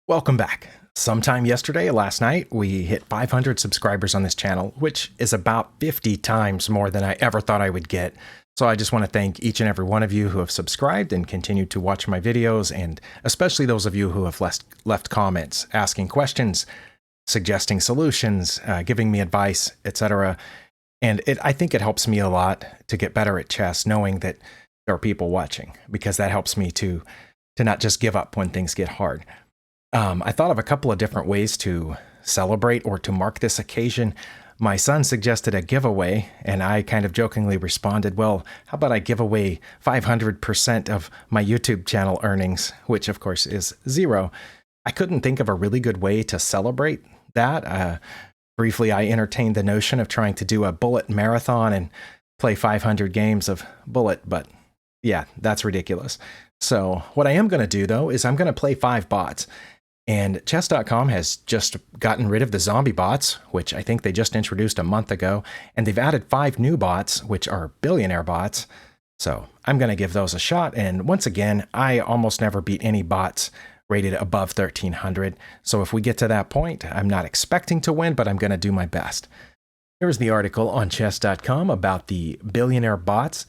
Welcome back. Sometime yesterday, last night, we hit 500 subscribers on this channel, which is about 50 times more than I ever thought I would get. So I just want to thank each and every one of you who have subscribed and continue to watch my videos, and especially those of you who have left comments, asking questions, suggesting solutions, giving me advice, etc. And I think it helps me a lot to get better at chess, knowing that there are people watching, because that helps me to not just give up when things get hard. I thought of a couple of different ways to celebrate or to mark this occasion. My son suggested a giveaway, and I kind of jokingly responded, well, how about I give away 500% of my YouTube channel earnings, which of course is zero. I couldn't think of a really good way to celebrate that. Briefly, I entertained the notion of trying to do a bullet marathon and play 500 games of bullet, but yeah, that's ridiculous. So what I am going to do, though, is I'm going to play 5 bots. And chess.com has just gotten rid of the zombie bots, which I think they just introduced a month ago, and they've added 5 new bots, which are billionaire bots. So I'm going to give those a shot. And once again, I almost never beat any bots rated above 1300. So if we get to that point, I'm not expecting to win, but I'm going to do my best. Here's the article on chess.com about the billionaire bots.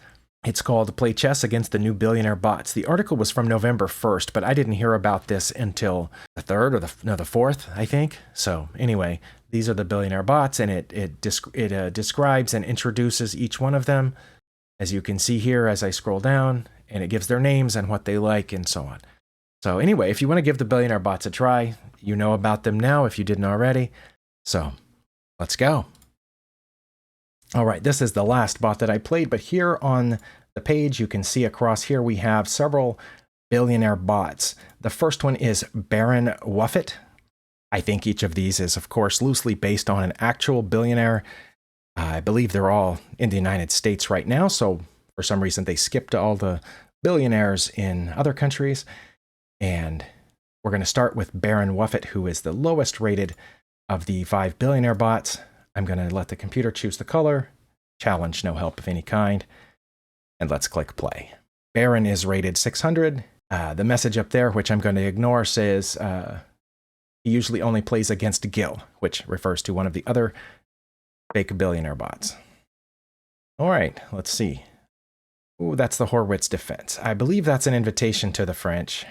It's called Play Chess Against the New Billionaire Bots. The article was from November 1st, but I didn't hear about this until the 3rd or the 4th, I think. So anyway, these are the billionaire bots, and it describes and introduces each one of them, as you can see here as I scroll down, and it gives their names and what they like and so on. So anyway, if you want to give the billionaire bots a try, you know about them now if you didn't already. So let's go. All right, this is the last bot that I played, but here on the page, you can see across here, we have several billionaire bots. The first one is Barron Wuffet. I think each of these is, of course, loosely based on an actual billionaire. I believe they're all in the United States right now, so for some reason they skipped all the billionaires in other countries. And we're going to start with Barron Wuffet, who is the lowest rated of the 5 billionaire bots. I'm going to let the computer choose the color. Challenge, no help of any kind. And let's click play. Barron is rated 600. The message up there, which I'm going to ignore, says he usually only plays against Gill, which refers to one of the other fake billionaire bots. All right, let's see. Ooh, that's the Horwitz defense. I believe that's an invitation to the French.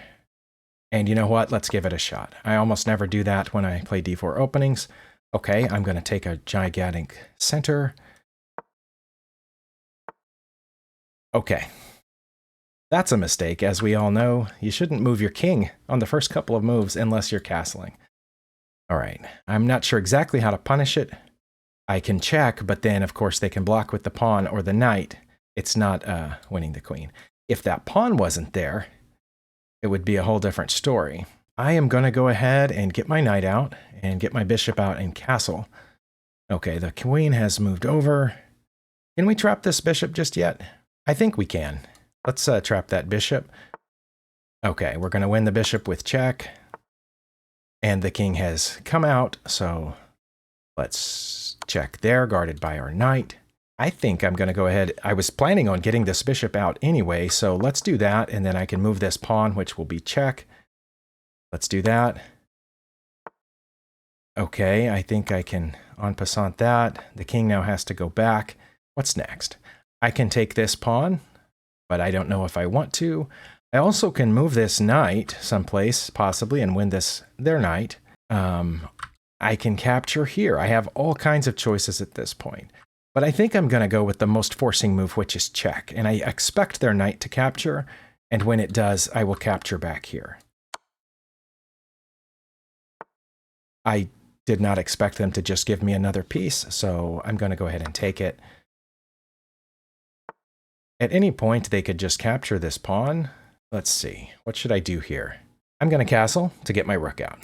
And you know what? Let's give it a shot. I almost never do that when I play d4 openings. Okay, I'm going to take a gigantic center. Okay. That's a mistake, as we all know. You shouldn't move your king on the first couple of moves unless you're castling. All right, I'm not sure exactly how to punish it. I can check, but then, of course, they can block with the pawn or the knight. It's not winning the queen. If that pawn wasn't there, it would be a whole different story. I am going to go ahead and get my knight out and get my bishop out and castle. Okay, the queen has moved over. Can we trap this bishop just yet? I think we can. Let's trap that bishop. Okay, we're going to win the bishop with check. And the king has come out, so let's check there, guarded by our knight. I think I'm going to go ahead. I was planning on getting this bishop out anyway, so let's do that, and then I can move this pawn, which will be check. Let's do that. Okay, I think I can en passant that. The king now has to go back. What's next? I can take this pawn, but I don't know if I want to. I also can move this knight someplace, possibly, and win their knight. I can capture here. I have all kinds of choices at this point. But I think I'm going to go with the most forcing move, which is check. And I expect their knight to capture, and when it does, I will capture back here. I did not expect them to just give me another piece, so I'm going to go ahead and take it. At any point, they could just capture this pawn. Let's see. What should I do here? I'm going to castle to get my rook out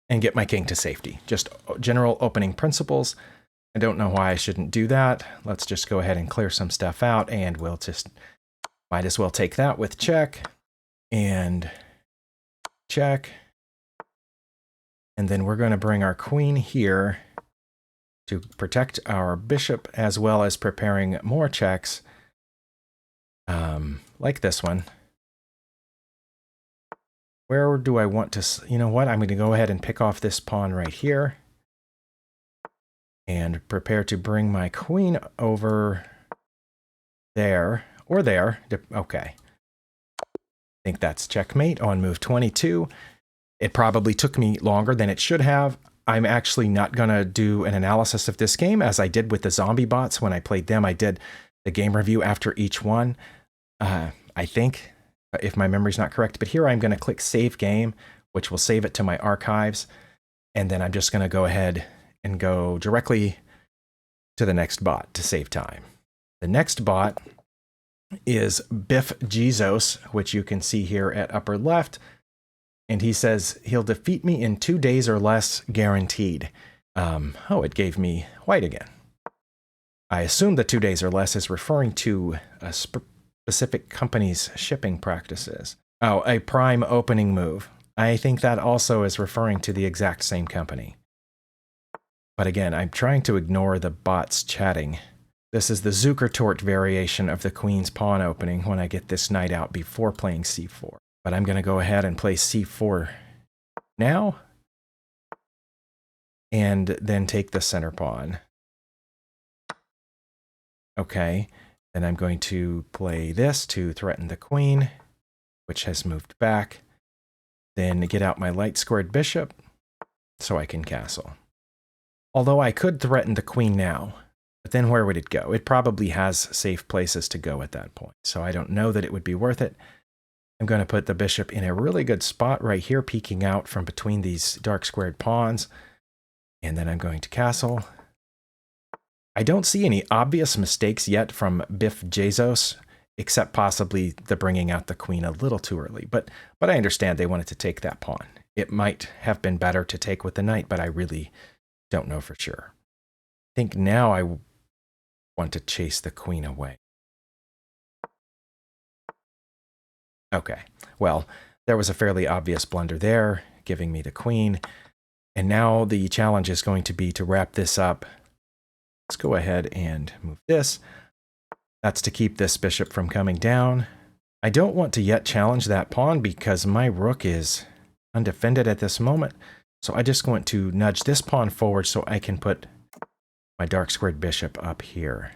and get my king to safety. Just general opening principles. I don't know why I shouldn't do that. Let's just go ahead and clear some stuff out, and we'll just might as well take that with check and check. And then we're going to bring our queen here to protect our bishop, as well as preparing more checks like this one. Where do I want to... You know what? I'm going to go ahead and pick off this pawn right here. And prepare to bring my queen over there. Or there. Okay. I think that's checkmate on move 22. It probably took me longer than it should have. I'm actually not going to do an analysis of this game as I did with the zombie bots when I played them. I did the game review after each one, I think, if my memory's not correct. But here I'm going to click Save Game, which will save it to my archives. And then I'm just going to go ahead and go directly to the next bot to save time. The next bot is Biff Jezos, which you can see here at upper left. And he says he'll defeat me in 2 days or less, guaranteed. Oh, it gave me white again. I assume the 2 days or less is referring to a specific company's shipping practices. Oh, a prime opening move. I think that also is referring to the exact same company. But again, I'm trying to ignore the bots chatting. This is the Zuckertort variation of the queen's pawn opening when I get this knight out before playing c4. But I'm going to go ahead and play c4 now. And then take the center pawn. Okay, then I'm going to play this to threaten the queen, which has moved back. Then get out my light squared bishop so I can castle. Although I could threaten the queen now, but then where would it go? It probably has safe places to go at that point, so I don't know that it would be worth it. I'm going to put the bishop in a really good spot right here, peeking out from between these dark squared pawns. And then I'm going to castle. I don't see any obvious mistakes yet from Biff Jezos, except possibly the bringing out the queen a little too early. But I understand they wanted to take that pawn. It might have been better to take with the knight, but I really don't know for sure. I think now I want to chase the queen away. Okay, well, there was a fairly obvious blunder there, giving me the queen. And now the challenge is going to be to wrap this up. Let's go ahead and move this. That's to keep this bishop from coming down. I don't want to yet challenge that pawn because my rook is undefended at this moment. So I just want to nudge this pawn forward so I can put my dark squared bishop up here.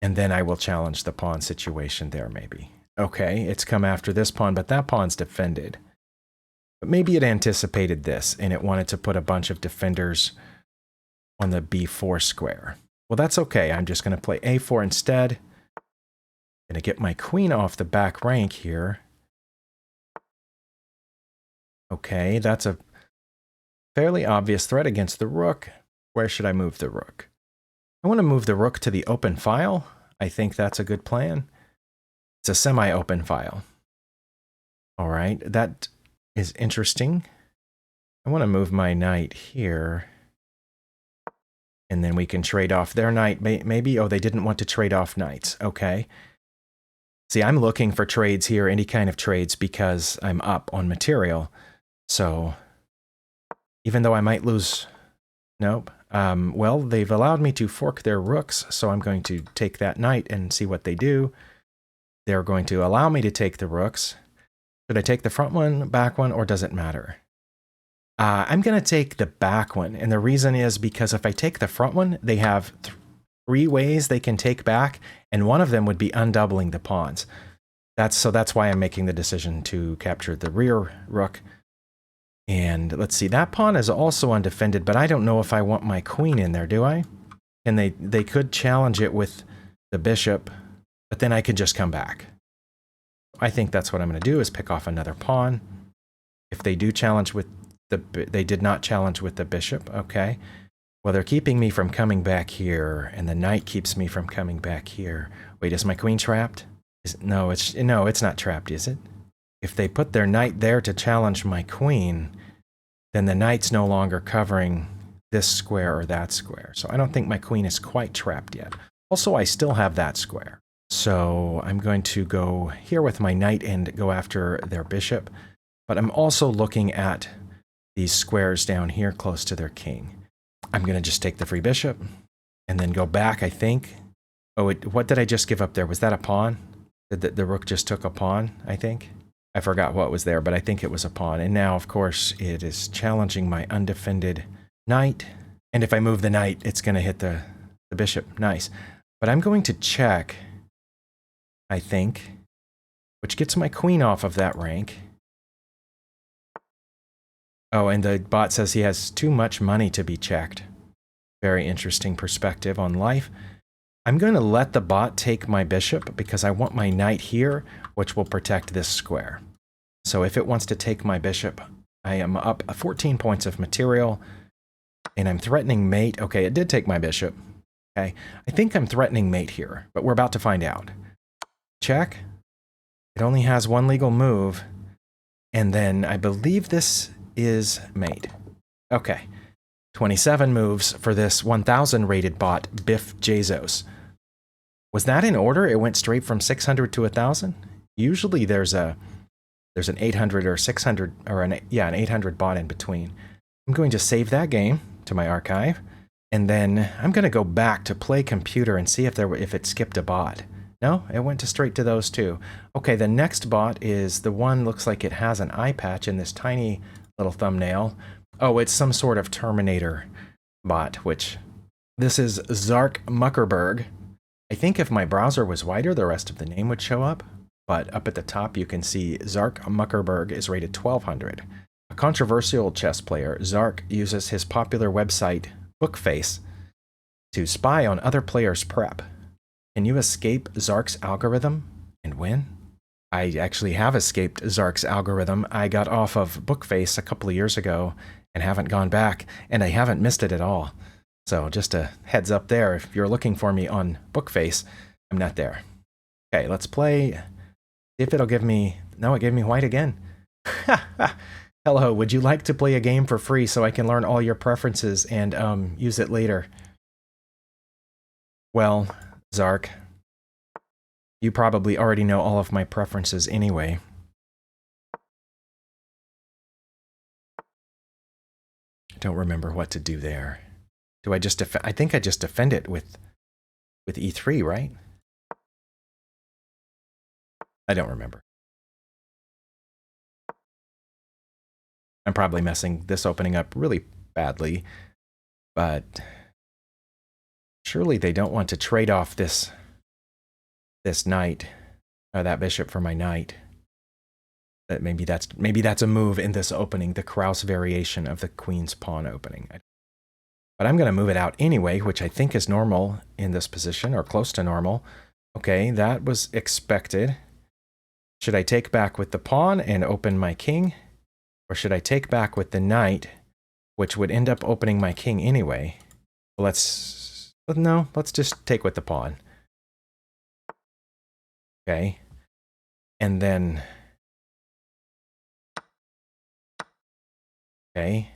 And then I will challenge the pawn situation there maybe. Okay, it's come after this pawn, but that pawn's defended. But maybe it anticipated this, and it wanted to put a bunch of defenders on the b4 square. Well, that's okay. I'm just going to play a4 instead. Going to get my queen off the back rank here. Okay, that's a fairly obvious threat against the rook. Where should I move the rook? I want to move the rook to the open file. I think that's a good plan. It's a semi-open file. All right, that is interesting. I want to move my knight here. And then we can trade off their knight. Maybe, oh, they didn't want to trade off knights. Okay. See, I'm looking for trades here, any kind of trades, because I'm up on material. So, even though I might lose... Nope. Well, they've allowed me to fork their rooks, so I'm going to take that knight and see what they do. They're going to allow me to take the rooks. Should I take the front one, back one, or does it matter? I'm going to take the back one, and the reason is because if I take the front one, they have 3 ways they can take back, and one of them would be undoubling the pawns. So that's why I'm making the decision to capture the rear rook. And let's see, that pawn is also undefended, but I don't know if I want my queen in there, do I? And they could challenge it with the bishop, but then I could just come back. I think that's what I'm going to do, is pick off another pawn. If they do challenge with they did not challenge with the bishop, okay. Well, they're keeping me from coming back here, and the knight keeps me from coming back here. Wait, is my queen trapped? No, it's not trapped, is it? If they put their knight there to challenge my queen, then the knight's no longer covering this square or that square. So I don't think my queen is quite trapped yet. Also, I still have that square. So I'm going to go here with my knight and go after their bishop. But I'm also looking at these squares down here close to their king. I'm going to just take the free bishop and then go back, I think. Oh, what did I just give up there? Was that a pawn? The rook just took a pawn, I think. I forgot what was there, but I think it was a pawn. And now, of course, it is challenging my undefended knight. And if I move the knight, it's going to hit the bishop. Nice. But I'm going to check, I think, which gets my queen off of that rank. Oh, and the bot says he has too much money to be checked. Very interesting perspective on life. I'm going to let the bot take my bishop because I want my knight here, which will protect this square. So if it wants to take my bishop, I am up 14 points of material, and I'm threatening mate. Okay, it did take my bishop. Okay, I think I'm threatening mate here, but we're about to find out. Check. It only has one legal move, and then I believe this is mate. Okay, 27 moves for this 1,000 rated bot, Biff Jezos. Was that in order? It went straight from 600 to 1,000? Usually there's an 800 or 600, or an 800 bot in between. I'm going to save that game to my archive, and then I'm going to go back to play computer and see if it skipped a bot. No, it went straight to those two. Okay, the next bot is the one looks like it has an eye patch in this tiny little thumbnail. Oh, it's some sort of Terminator bot, which this is Zark Muckerberg. I think if my browser was wider, the rest of the name would show up. But up at the top, you can see Zark Muckerberg is rated 1200. A controversial chess player, Zark uses his popular website, Bookface, to spy on other players' prep. Can you escape Zark's algorithm and win? I actually have escaped Zark's algorithm. I got off of Bookface a couple of years ago and haven't gone back, and I haven't missed it at all. So just a heads up there, if you're looking for me on Bookface, I'm not there. Okay, let's play. See if it'll give me... No, it gave me white again. Hello, would you like to play a game for free so I can learn all your preferences and use it later? Well, Zark, you probably already know all of my preferences anyway. I don't remember what to do there. Do I just I think I just defend it with e3, right? I don't remember. I'm probably messing this opening up really badly, but surely they don't want to trade off this knight, or that bishop for my knight. That maybe that's a move in this opening, the Krauss variation of the queen's pawn opening. But I'm going to move it out anyway, which I think is normal in this position, or close to normal. Okay, that was expected. Should I take back with the pawn and open my king? Or should I take back with the knight, which would end up opening my king anyway? Let's just take with the pawn. Okay. And then... Okay.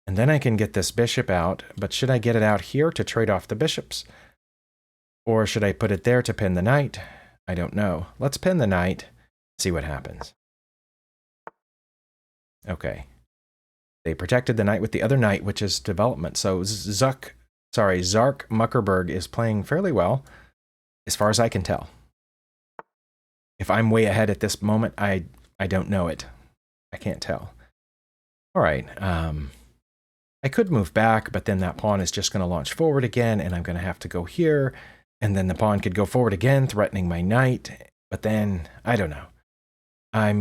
And then I can get this bishop out, but should I get it out here to trade off the bishops? Or should I put it there to pin the knight? I don't know. Let's pin the knight, see what happens. Okay. They protected the knight with the other knight, which is development. So Zark Muckerberg is playing fairly well, as far as I can tell. If I'm way ahead at this moment, I don't know it. I can't tell. All right. I could move back, but then that pawn is just going to launch forward again, and I'm going to have to go here, and then the pawn could go forward again, threatening my knight, but then, I don't know. I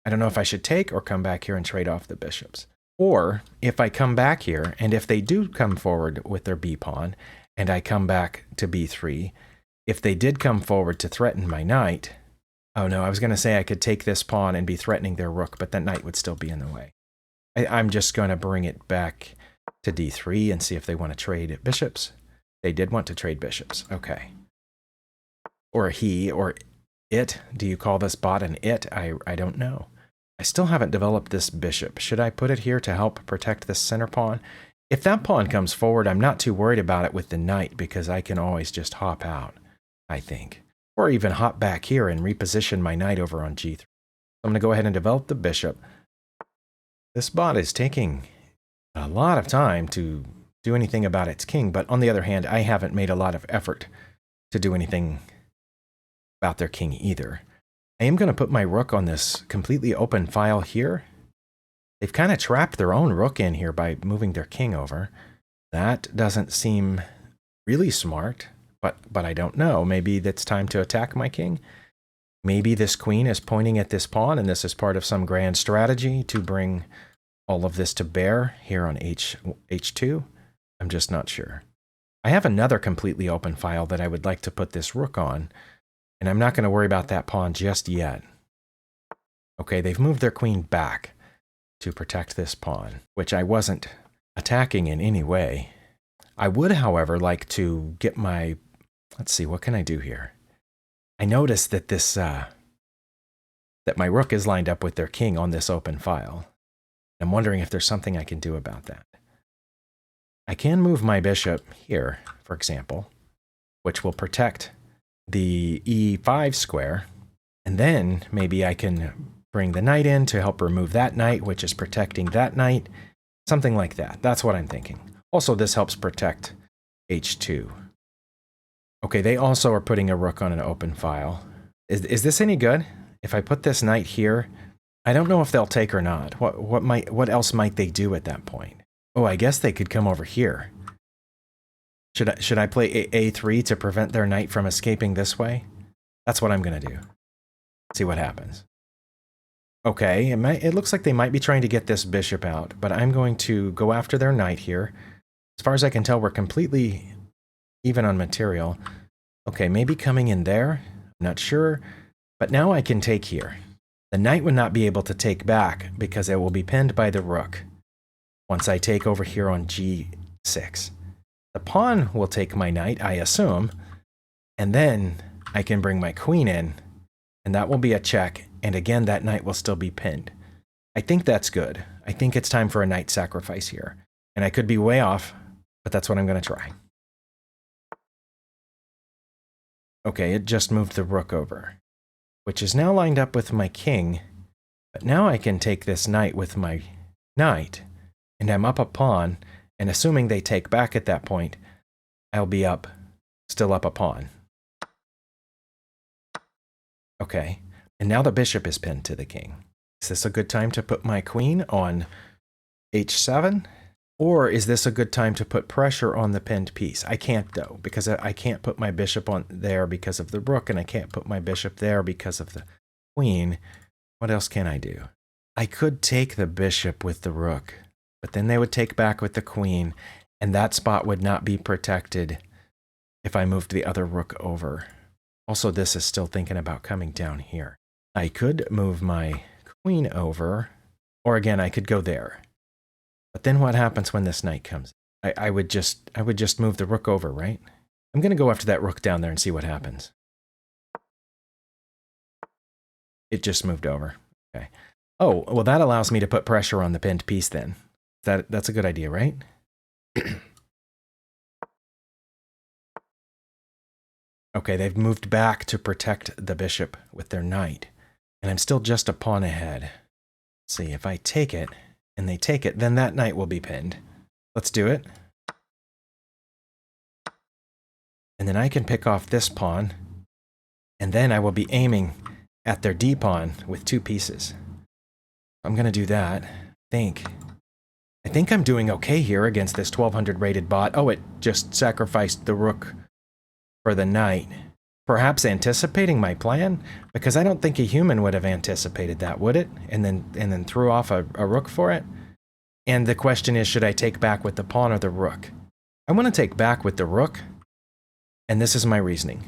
don't know if I should take or come back here and trade off the bishops. Or, if I come back here, and if they do come forward with their b-pawn, and I come back to b3, if they did come forward to threaten my knight... Oh no, I was going to say I could take this pawn and be threatening their rook, but that knight would still be in the way. I'm just going to bring it back to d3 and see if they want to trade bishops. They did want to trade bishops. Okay. Or he, or it. Do you call this bot an it? I don't know. I still haven't developed this bishop. Should I put it here to help protect this center pawn? If that pawn comes forward, I'm not too worried about it with the knight because I can always just hop out, I think. Or even hop back here and reposition my knight over on g3. I'm going to go ahead and develop the bishop. This bot is taking a lot of time to do anything about its king, but on the other hand, I haven't made a lot of effort to do anything about their king either. I am going to put my rook on this completely open file here. They've kind of trapped their own rook in here by moving their king over. That doesn't seem really smart, but I don't know. Maybe it's time to attack my king. Maybe this queen is pointing at this pawn, and this is part of some grand strategy to bring all of this to bear here on H2. I'm just not sure. I have another completely open file that I would like to put this rook on, and I'm not going to worry about that pawn just yet. Okay, they've moved their queen back to protect this pawn, which I wasn't attacking in any way. I would, however, like to get my... Let's see, what can I do here? I noticed that this... that my rook is lined up with their king on this open file. I'm wondering if there's something I can do about that. I can move my bishop here, for example, which will protect the E5 square, and then maybe I can bring the knight in to help remove that knight, which is protecting that knight. Something like that. That's what I'm thinking. Also, this helps protect H2. Okay, they also are putting a rook on an open file. Is this any good? If I put this knight here, I don't know if they'll take or not. What else might they do at that point? Oh, I guess they could come over here. Should I play A3 to prevent their knight from escaping this way? That's what I'm going to do. See what happens. Okay, it looks like they might be trying to get this bishop out, but I'm going to go after their knight here. As far as I can tell, we're completely even on material. Okay, maybe coming in there. I'm not sure. But now I can take here. The knight would not be able to take back because it will be pinned by the rook once I take over here on G6. The pawn will take my knight, I assume, and then I can bring my queen in, and that will be a check, and again, that knight will still be pinned. I think that's good. I think it's time for a knight sacrifice here, and I could be way off, but that's what I'm going to try. Okay, it just moved the rook over, which is now lined up with my king, but now I can take this knight with my knight, and I'm up a pawn, and assuming they take back at that point, I'll be still up a pawn. Okay, and now the bishop is pinned to the king. Is this a good time to put my queen on H7? Or is this a good time to put pressure on the pinned piece? I can't, though, because I can't put my bishop on there because of the rook, and I can't put my bishop there because of the queen. What else can I do? I could take the bishop with the rook, but then they would take back with the queen, and that spot would not be protected if I moved the other rook over. Also, this is still thinking about coming down here. I could move my queen over, or again, I could go there. But then what happens when this knight comes? I would just move the rook over, right? I'm going to go after that rook down there and see what happens. It just moved over. Okay. Oh, well, that allows me to put pressure on the pinned piece then. That's a good idea, right? Okay, they've moved back to protect the bishop with their knight. And I'm still just a pawn ahead. Let's see, if I take it, and they take it, then that knight will be pinned. Let's do it. And then I can pick off this pawn, and then I will be aiming at their D pawn with two pieces. I'm going to do that. I think I'm doing okay here against this 1200 rated bot. Oh, it just sacrificed the rook for the knight. Perhaps anticipating my plan? Because I don't think a human would have anticipated that, would it? And then threw off a rook for it? And the question is, should I take back with the pawn or the rook? I want to take back with the rook, and this is my reasoning.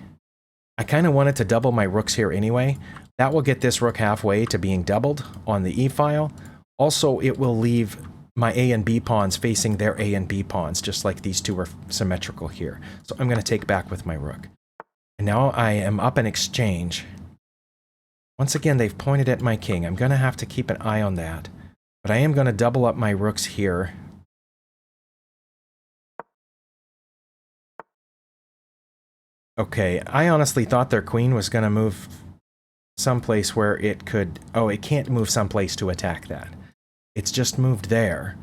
I kind of wanted to double my rooks here anyway. That will get this rook halfway to being doubled on the e-file. Also, it will leave my A and B pawns facing their A and B pawns, just like these two are symmetrical here. So I'm going to take back with my rook. And now I am up an exchange. Once again, they've pointed at my king. I'm going to have to keep an eye on that. But I am going to double up my rooks here. Okay, I honestly thought their queen was going to move someplace where it could... Oh, it can't move someplace to attack that. It's just moved there.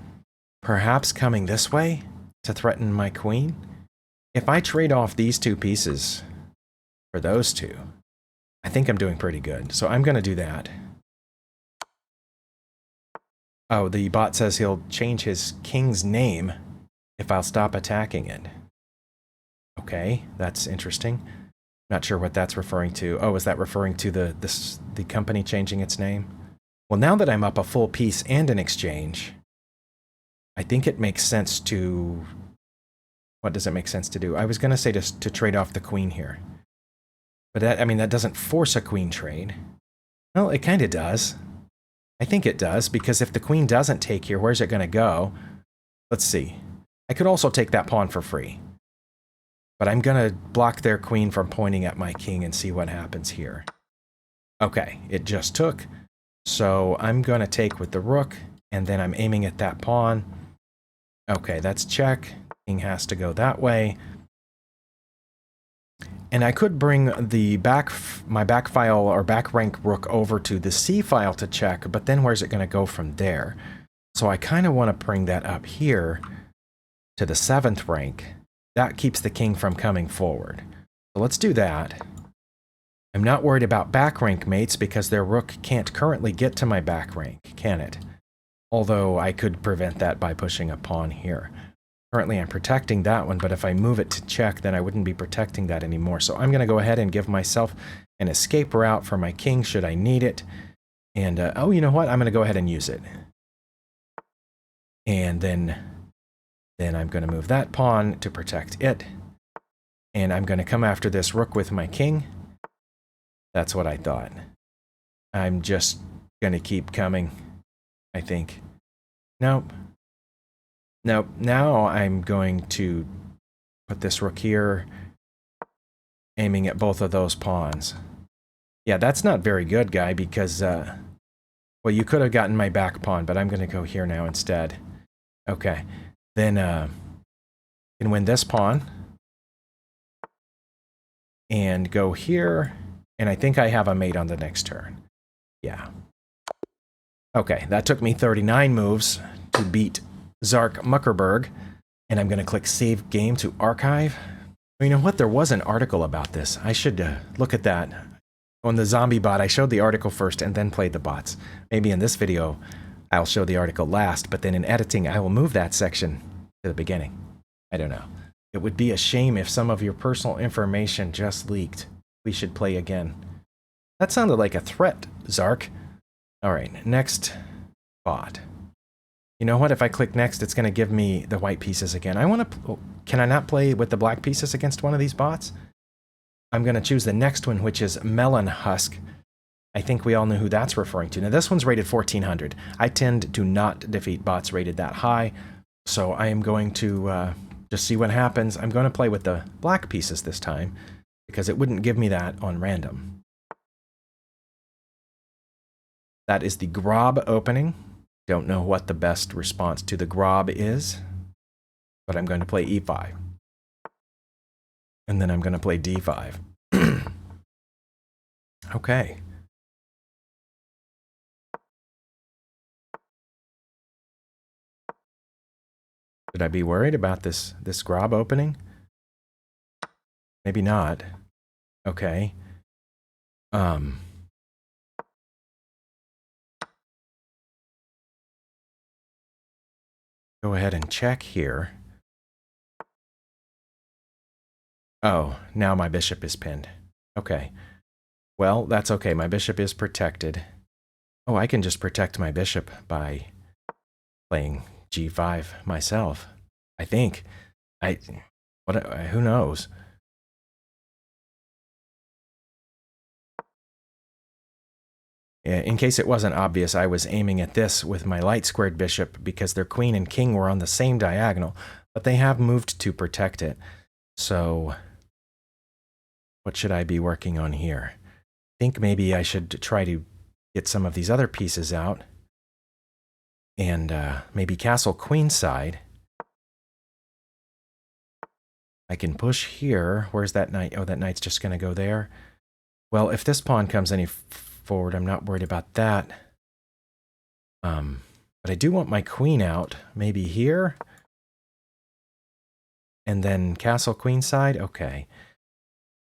Perhaps coming this way to threaten my queen? If I trade off these two pieces for those two, I think I'm doing pretty good. So I'm going to do that. Oh, the bot says he'll change his king's name if I'll stop attacking it. Okay, that's interesting. Not sure what that's referring to. Oh, is that referring to the company changing its name? Well, now that I'm up a full piece and an exchange, I think it makes sense to... What does it make sense to do? I was going to say to trade off the queen here. But that, I mean, that doesn't force a queen trade. Well, it kind of does. I think it does, because if the queen doesn't take here, where's it going to go? Let's see. I could also take that pawn for free. But I'm going to block their queen from pointing at my king and see what happens here. Okay, it just took. So I'm going to take with the rook, and then I'm aiming at that pawn. Okay, that's check. King has to go that way. And I could bring the my back file or back rank rook over to the C file to check, but then where's it going to go from there? So I kind of want to bring that up here to the 7th rank. That keeps the king from coming forward. So let's do that. I'm not worried about back rank mates because their rook can't currently get to my back rank, can it? Although I could prevent that by pushing a pawn here. Currently I'm protecting that one, but if I move it to check, then I wouldn't be protecting that anymore. So I'm going to go ahead and give myself an escape route for my king should I need it. And, oh, you know what? I'm going to go ahead and use it. And then I'm going to move that pawn to protect it. And I'm going to come after this rook with my king. That's what I thought. I'm just going to keep coming, I think. Nope. Nope. Now I'm going to put this rook here, aiming at both of those pawns. Yeah, that's not very good, guy, because, well, you could have gotten my back pawn, but I'm going to go here now instead. Okay. Then, can win this pawn. And go here. And I think I have a mate on the next turn. Yeah. Okay, that took me 39 moves to beat Zark Muckerberg. And I'm going to click Save Game to Archive. You know what? There was an article about this. I should look at that. On the zombie bot, I showed the article first and then played the bots. Maybe in this video, I'll show the article last, but then in editing, I will move that section to the beginning. I don't know. It would be a shame if some of your personal information just leaked. We should play again. That sounded like a threat, Zark. Alright, next bot. You know what? If I click next, it's going to give me the white pieces again. I want to... Can I not play with the black pieces against one of these bots? I'm going to choose the next one, which is Melon Husk. I think we all know who that's referring to. Now, this one's rated 1400. I tend to not defeat bots rated that high, so I am going to just see what happens. I'm going to play with the black pieces this time, because it wouldn't give me that on random. That is the Grob opening. Don't know what the best response to the Grob is, but I'm going to play e5. And then I'm going to play d5. Okay. Should I be worried about this Grob opening? Maybe not. Okay. Go ahead and check here. Oh, now my bishop is pinned. Okay. Well, that's okay. My bishop is protected. Oh, I can just protect my bishop by playing g5 myself. I think. Who knows? In case it wasn't obvious, I was aiming at this with my light-squared bishop because their queen and king were on the same diagonal, but they have moved to protect it. So, what should I be working on here? I think maybe I should try to get some of these other pieces out. And maybe castle queenside. I can push here. Where's that knight? Oh, that knight's just going to go there. Well, if this pawn comes any forward, I'm not worried about that. But I do want my queen out. Maybe here. And then castle queenside. Okay.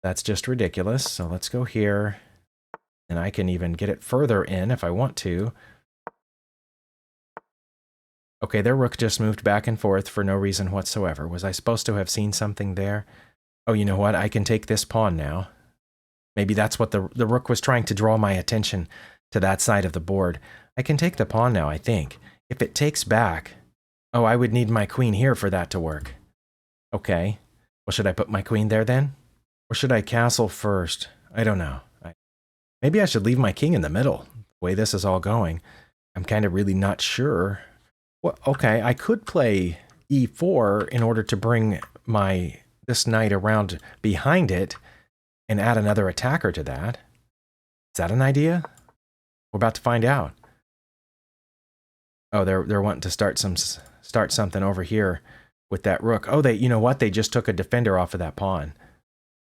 That's just ridiculous. So let's go here. And I can even get it further in if I want to. Okay, their rook just moved back and forth for no reason whatsoever. Was I supposed to have seen something there? Oh, you know what? I can take this pawn now. Maybe that's what the rook was trying to draw my attention to that side of the board. I can take the pawn now, I think. If it takes back... Oh, I would need my queen here for that to work. Okay. Well, should I put my queen there then? Or should I castle first? I don't know. Maybe I should leave my king in the middle, the way this is all going. I'm kind of really not sure. Well, okay, I could play e4 in order to bring this knight around behind it and add another attacker to that. Is that an idea? We're about to find out. Oh, they're wanting to start something over here with that rook. Oh, you know what? They just took a defender off of that pawn.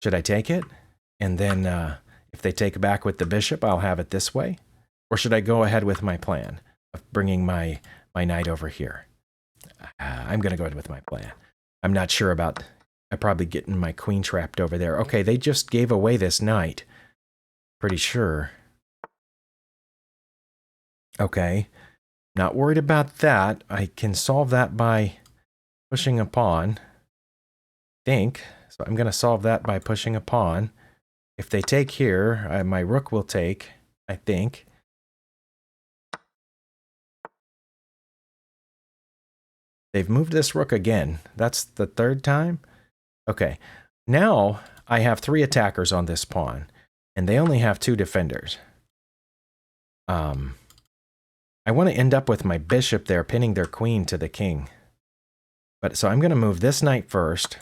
Should I take it? And then if they take back with the bishop, I'll have it this way. Or should I go ahead with my plan of bringing my knight over here? I'm going to go ahead with my plan. I'm not sure about... I'm probably getting my queen trapped over there. Okay, they just gave away this knight. Pretty sure. Okay. Not worried about that. I can solve that by pushing a pawn. Think. So I'm going to solve that by pushing a pawn. If they take here, my rook will take, I think. They've moved this rook again. That's the third time? Okay. Now I have 3 attackers on this pawn, and they only have 2 defenders. I want to end up with my bishop there pinning their queen to the king. But so I'm going to move this knight first.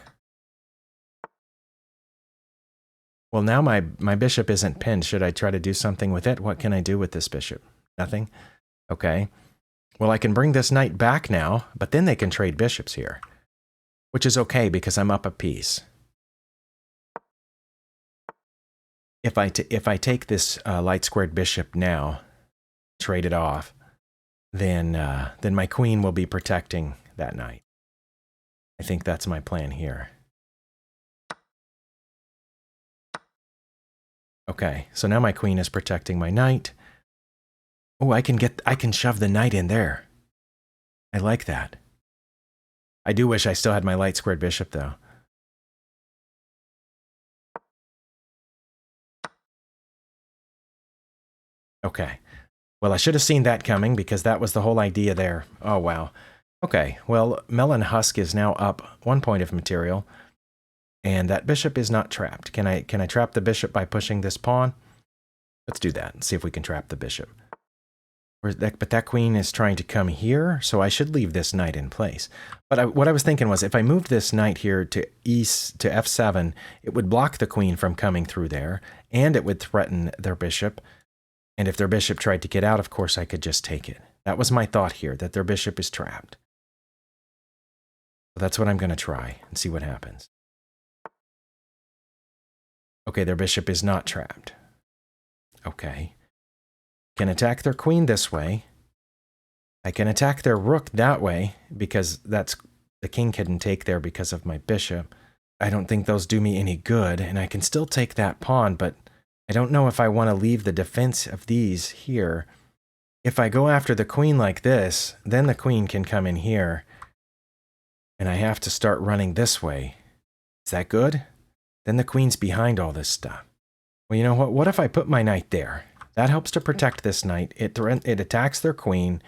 Well, now my bishop isn't pinned. Should I try to do something with it? What can I do with this bishop? Nothing? Okay. Well, I can bring this knight back now, but then they can trade bishops here. Which is okay because I'm up a piece. If I take this light squared bishop now, trade it off, then my queen will be protecting that knight. I think that's my plan here. Okay, so now my queen is protecting my knight. Oh, I can shove the knight in there. I like that. I do wish I still had my light squared bishop though. Okay. Well, I should have seen that coming because that was the whole idea there. Oh, wow. Okay, well, Melon Husk is now up 1 point of material, and that bishop is not trapped. Can I trap the bishop by pushing this pawn? Let's do that and see if we can trap the bishop. But that queen is trying to come here, so I should leave this knight in place. But what I was thinking was if I moved this knight here to f7, it would block the queen from coming through there, and it would threaten their bishop. And if their bishop tried to get out, of course, I could just take it. That was my thought here, that their bishop is trapped. So that's what I'm going to try and see what happens. Okay, their bishop is not trapped. Okay. Can attack their queen this way. I can attack their rook that way because the king couldn't take there because of my bishop. I don't think those do me any good, and I can still take that pawn, but I don't know if I want to leave the defense of these here. If I go after the queen like this, then the queen can come in here, and I have to start running this way. Is that good? Then the queen's behind all this stuff. Well, you know what? What if I put my knight there? That helps to protect this knight. It attacks their queen,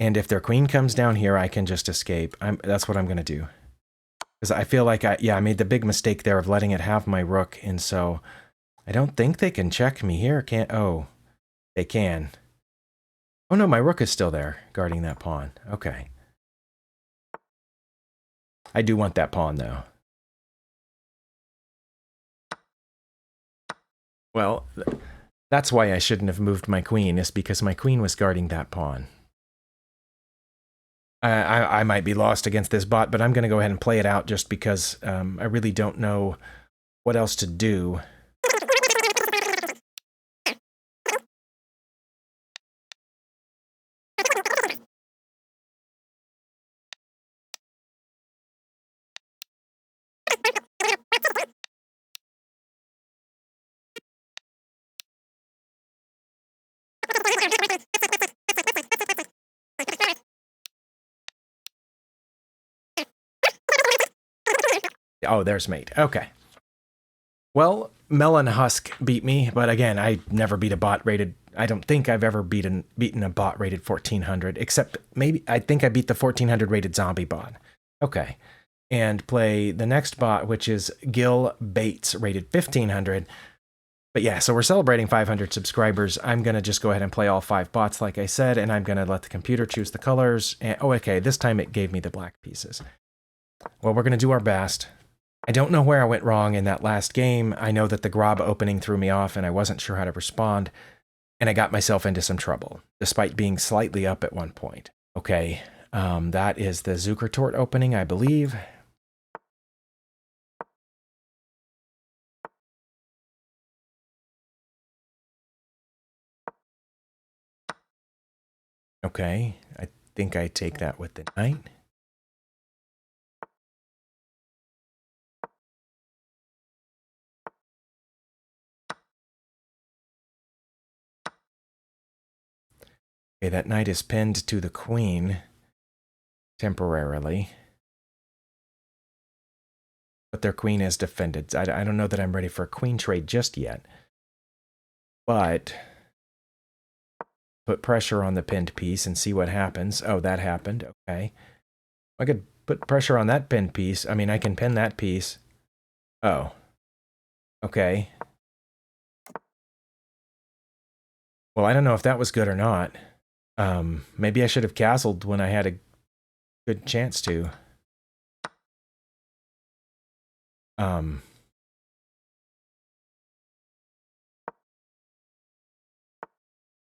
and if their queen comes down here, I can just escape. That's what I'm going to do. Because I feel like I made the big mistake there of letting it have my rook, and so I don't think they can check me here. Oh, they can. Oh no, my rook is still there, guarding that pawn. Okay. I do want that pawn, though. Well, that's why I shouldn't have moved my queen, is because my queen was guarding that pawn. I might be lost against this bot, but I'm going to go ahead and play it out just because I really don't know what else to do. Oh, there's mate. Okay. Well, Melon Husk beat me, but again, I never beat a bot rated. I don't think I've ever beaten a bot rated 1400, except maybe I think I beat the 1400 rated zombie bot. Okay. And play the next bot, which is Gill Bates, rated 1500. But yeah, so we're celebrating 500 subscribers. I'm going to just go ahead and play all 5 bots, like I said, and I'm going to let the computer choose the colors. And, oh, okay, this time it gave me the black pieces. Well, we're going to do our best. I don't know where I went wrong in that last game. I know that the Grob opening threw me off, and I wasn't sure how to respond, and I got myself into some trouble, despite being slightly up at one point. Okay, that is the Zuckertort opening, I believe. Okay, I think I take that with the knight. Okay, that knight is pinned to the queen temporarily. But their queen is defended. I don't know that I'm ready for a queen trade just yet. But put pressure on the pinned piece and see what happens. Oh, that happened. Okay. I could put pressure on that pinned piece. I mean, I can pin that piece. Oh. Okay. Well, I don't know if that was good or not. Maybe I should have castled when I had a good chance to.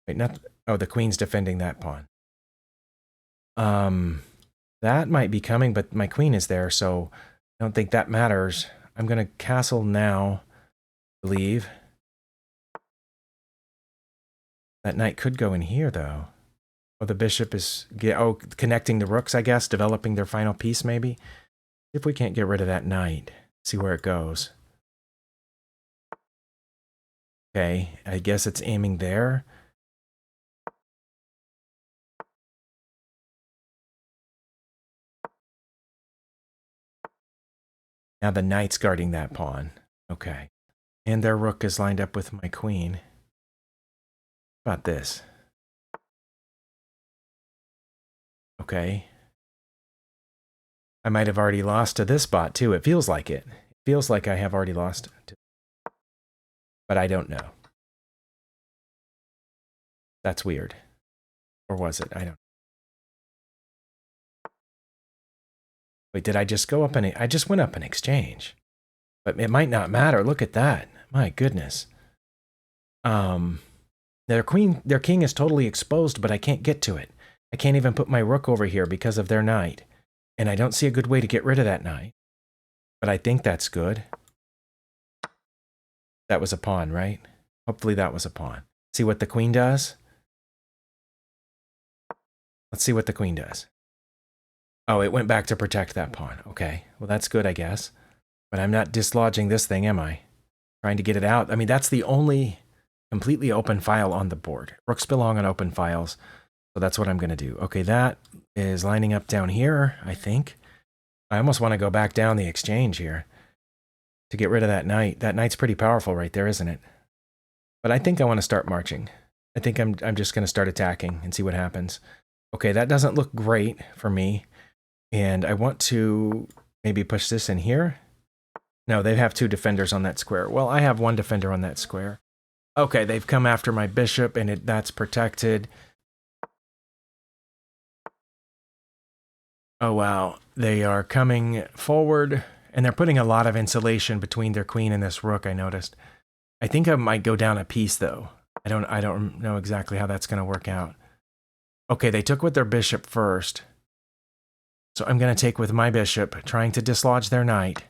Wait, not... Oh, the queen's defending that pawn. That might be coming, but my queen is there, so I don't think that matters. I'm going to castle now, I believe. That knight could go in here, though. Oh, the bishop is... connecting the rooks, I guess, developing their final piece, maybe. If we can't get rid of that knight, see where it goes. Okay, I guess it's aiming there. Now the knight's guarding that pawn. Okay. And their rook is lined up with my queen. How about this? Okay. I might have already lost to this bot, too. It feels like it. It feels like I have already lost to... But I don't know. That's weird. Or was it? I don't... Wait, did I just go up and... I just went up an exchange. But it might not matter. Look at that. My goodness. Their king is totally exposed, but I can't get to it. I can't even put my rook over here because of their knight. And I don't see a good way to get rid of that knight. But I think that's good. That was a pawn, right? Hopefully that was a pawn. See what the queen does? Let's see what the queen does. Oh, it went back to protect that pawn. Okay, well that's good, I guess. But I'm not dislodging this thing, am I? Trying to get it out. I mean, that's the only completely open file on the board. Rooks belong on open files. So that's what I'm going to do. Okay, that is lining up down here, I think. I almost want to go back down the exchange here to get rid of that knight. That knight's pretty powerful right there, isn't it? But I think I want to start marching. I think I'm just going to start attacking and see what happens. Okay, that doesn't look great for me. And I want to maybe push this in here. No, they have 2 defenders on that square. Well, I have 1 defender on that square. Okay, they've come after my bishop, and that's protected. Oh, wow. They are coming forward, and they're putting a lot of insulation between their queen and this rook, I noticed. I think I might go down a piece, though. I don't know exactly how that's going to work out. Okay, they took with their bishop first. So I'm going to take with my bishop, trying to dislodge their knight.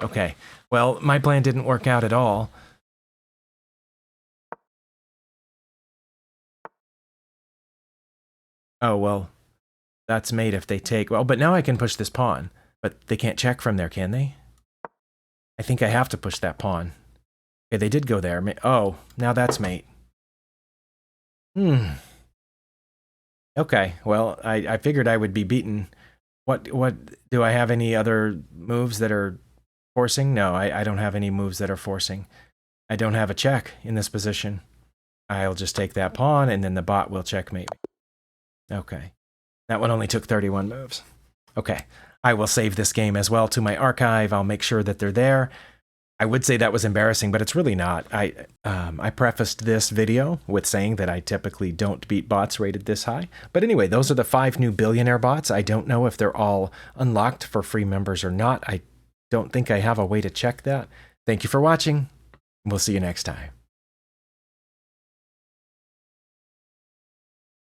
Okay, well, my plan didn't work out at all. Oh, well, that's mate if they take... Well, but now I can push this pawn. But they can't check from there, can they? I think I have to push that pawn. Okay, they did go there. Oh, now that's mate. Okay, well, I figured I would be beaten. What do I have any other moves that are forcing? No, I don't have any moves that are forcing. I don't have a check in this position. I'll just take that pawn, and then the bot will checkmate me. Okay. That one only took 31 moves. Okay. I will save this game as well to my archive. I'll make sure that they're there. I would say that was embarrassing, but it's really not. I prefaced this video with saying that I typically don't beat bots rated this high. But anyway, those are the 5 new billionaire bots. I don't know if they're all unlocked for free members or not. I don't think I have a way to check that. Thank you for watching. We'll see you next time.